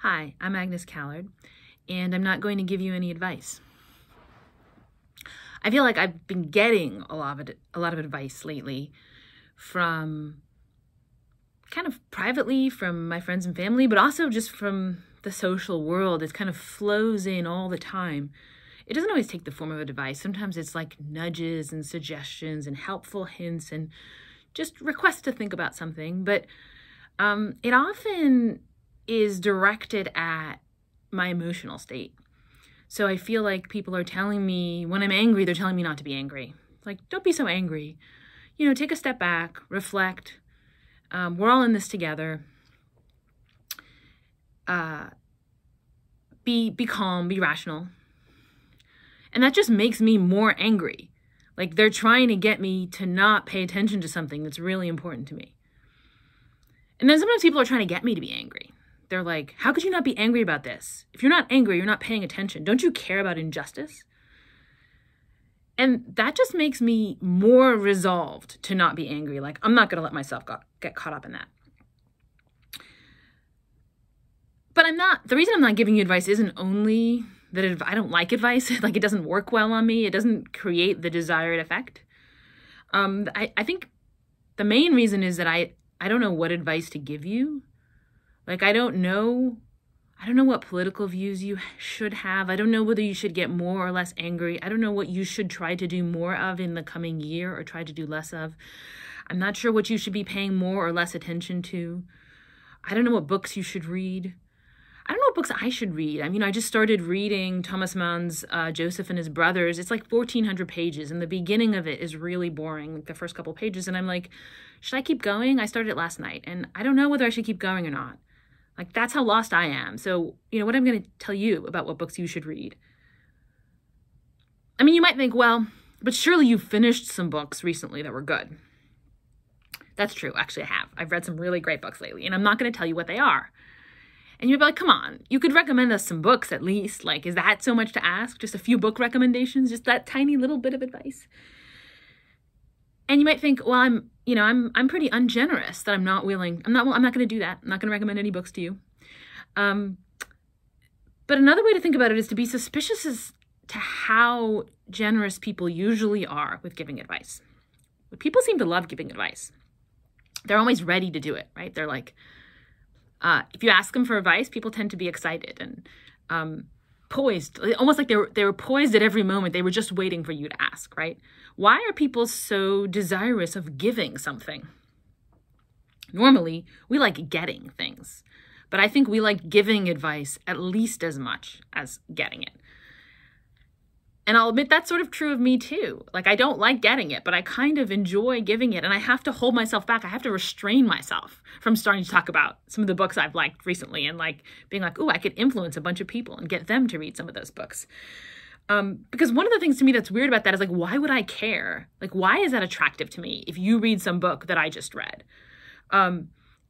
Hi, I'm Agnes Callard, and I'm not going to give you any advice. I feel like I've been getting a lot of advice lately from kind of privately from my friends and family, but also just from the social world. It kind of flows in all the time. It doesn't always take the form of advice. Sometimes it's like nudges and suggestions and helpful hints and just requests to think about something. But it often is directed at my emotional state. So I feel like people are telling me when I'm angry, they're telling me not to be angry. Like, don't be so angry. You know, take a step back, reflect. We're all in this together. Be calm, be rational. And that just makes me more angry. Like they're trying to get me to not pay attention to something that's really important to me. And then sometimes people are trying to get me to be angry. They're like, how could you not be angry about this? If you're not angry, you're not paying attention. Don't you care about injustice? And that just makes me more resolved to not be angry. Like, I'm not going to let myself get caught up in that. But the reason I'm not giving you advice isn't only that I don't like advice. Like, it doesn't work well on me. It doesn't create the desired effect. I think the main reason is that I don't know what advice to give you. Like, I don't know what political views you should have. I don't know whether you should get more or less angry. I don't know what you should try to do more of in the coming year or try to do less of. I'm not sure what you should be paying more or less attention to. I don't know what books you should read. I don't know what books I should read. I mean, I just started reading Thomas Mann's Joseph and His Brothers. It's like 1,400 pages, and the beginning of it is really boring, like the first couple pages. And I'm like, should I keep going? I started it last night, and I don't know whether I should keep going or not. Like, that's how lost I am. So, you know, what I'm going to tell you about what books you should read. I mean, you might think, well, but surely you finished some books recently that were good. That's true. Actually, I have. I've read some really great books lately, and I'm not going to tell you what they are. And you'd be like, come on, you could recommend us some books at least. Like, is that so much to ask? Just a few book recommendations? Just that tiny little bit of advice? And you might think, well, I'm pretty ungenerous that I'm not going to do that. I'm not going to recommend any books to you. But another way to think about it is to be suspicious as to how generous people usually are with giving advice. But people seem to love giving advice. They're always ready to do it, right? They're like, if you ask them for advice, people tend to be excited and poised, almost like they were poised at every moment. They were just waiting for you to ask, right? Why are people so desirous of giving something? Normally, we like getting things, but I think we like giving advice at least as much as getting it. And I'll admit that's sort of true of me too. Like, I don't like getting it, but I kind of enjoy giving it. And I have to hold myself back. I have to restrain myself from starting to talk about some of the books I've liked recently and like being like, ooh, I could influence a bunch of people and get them to read some of those books. Because one of the things to me that's weird about that is like, why would I care? Like, why is that attractive to me if you read some book that I just read?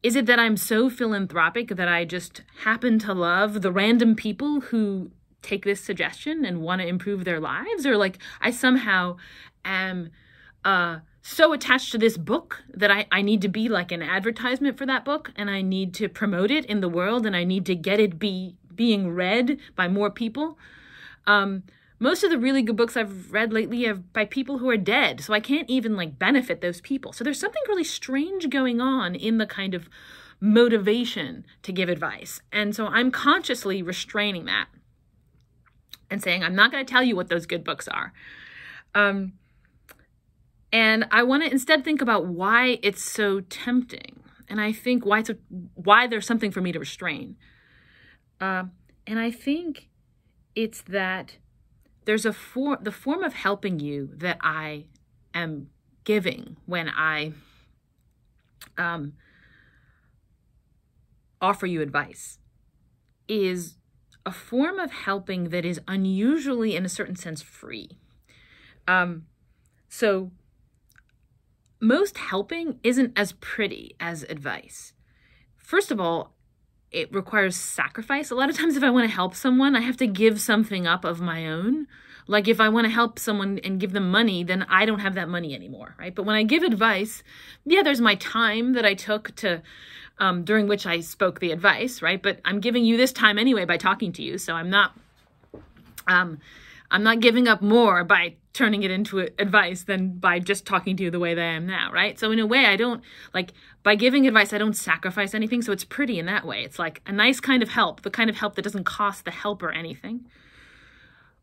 Is it that I'm so philanthropic that I just happen to love the random people who take this suggestion and want to improve their lives? Or like I somehow am so attached to this book that I need to be like an advertisement for that book, and I need to promote it in the world, and I need to get it being read by more people. Most of the really good books I've read lately are by people who are dead, so I can't even like benefit those people. So there's something really strange going on in the kind of motivation to give advice. And so I'm consciously restraining that and saying, I'm not going to tell you what those good books are. And I want to instead think about why it's so tempting. And I think why there's something for me to restrain. And I think it's that there's the form of helping you that I am giving when I offer you advice is a form of helping that is unusually, in a certain sense, free. So most helping isn't as pretty as advice. First of all, it requires sacrifice. A lot of times if I want to help someone, I have to give something up of my own. Like if I want to help someone and give them money, then I don't have that money anymore, right? But when I give advice, yeah, there's my time that I took to during which I spoke the advice, right? But I'm giving you this time anyway by talking to you. So I'm not giving up more by turning it into advice than by just talking to you the way that I am now, right? So in a way, I don't, like, by giving advice, I don't sacrifice anything. So it's pretty in that way. It's like a nice kind of help, the kind of help that doesn't cost the helper anything.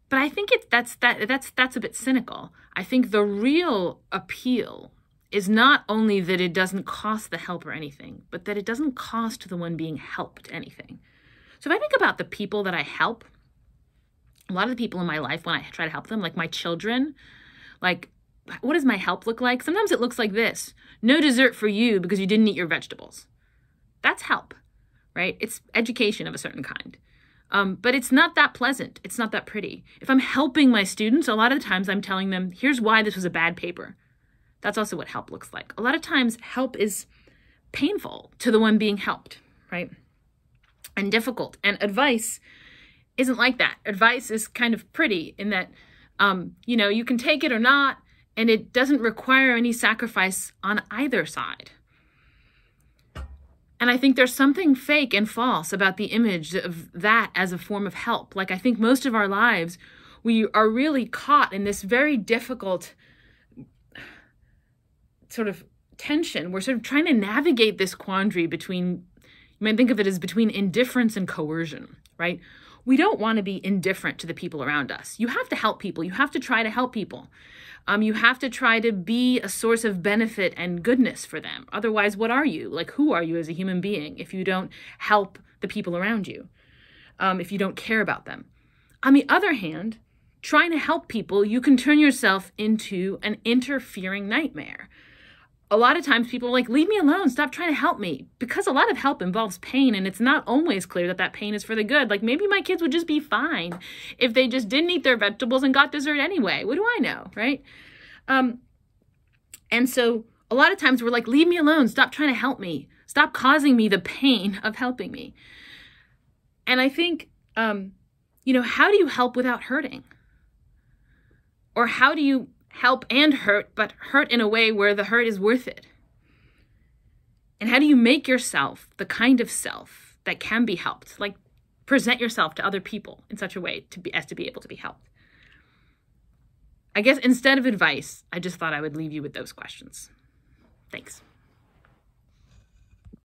But I think that's a bit cynical. I think the real appeal is not only that it doesn't cost the helper anything, but that it doesn't cost the one being helped anything. So if I think about the people that I help, a lot of the people in my life, when I try to help them, like my children, like, what does my help look like? Sometimes it looks like this: no dessert for you because you didn't eat your vegetables. That's help, right? It's education of a certain kind. But it's not that pleasant. It's not that pretty. If I'm helping my students, a lot of the times I'm telling them, here's why this was a bad paper. That's also what help looks like. A lot of times help is painful to the one being helped, right? And difficult. And advice isn't like that. Advice is kind of pretty in that, you can take it or not, and it doesn't require any sacrifice on either side. And I think there's something fake and false about the image of that as a form of help. Like, I think most of our lives, we are really caught in this very difficult sort of tension. We're sort of trying to navigate this quandary between, you might think of it as between indifference and coercion, right? We don't want to be indifferent to the people around us. You have to help people. You have to try to help people. You have to try to be a source of benefit and goodness for them. Otherwise, what are you? Like, who are you as a human being if you don't help the people around you, if you don't care about them? On the other hand, trying to help people, you can turn yourself into an interfering nightmare. A lot of times people are like, leave me alone, stop trying to help me. Because a lot of help involves pain, and it's not always clear that that pain is for the good. Like, maybe my kids would just be fine if they just didn't eat their vegetables and got dessert anyway. What do I know, right? And so a lot of times we're like, leave me alone, stop trying to help me. Stop causing me the pain of helping me. And I think, how do you help without hurting? Or how do you help and hurt, but hurt in a way where the hurt is worth it? And how do you make yourself the kind of self that can be helped? Like, present yourself to other people in such a way as to be able to be helped. I guess instead of advice, I just thought I would leave you with those questions. Thanks.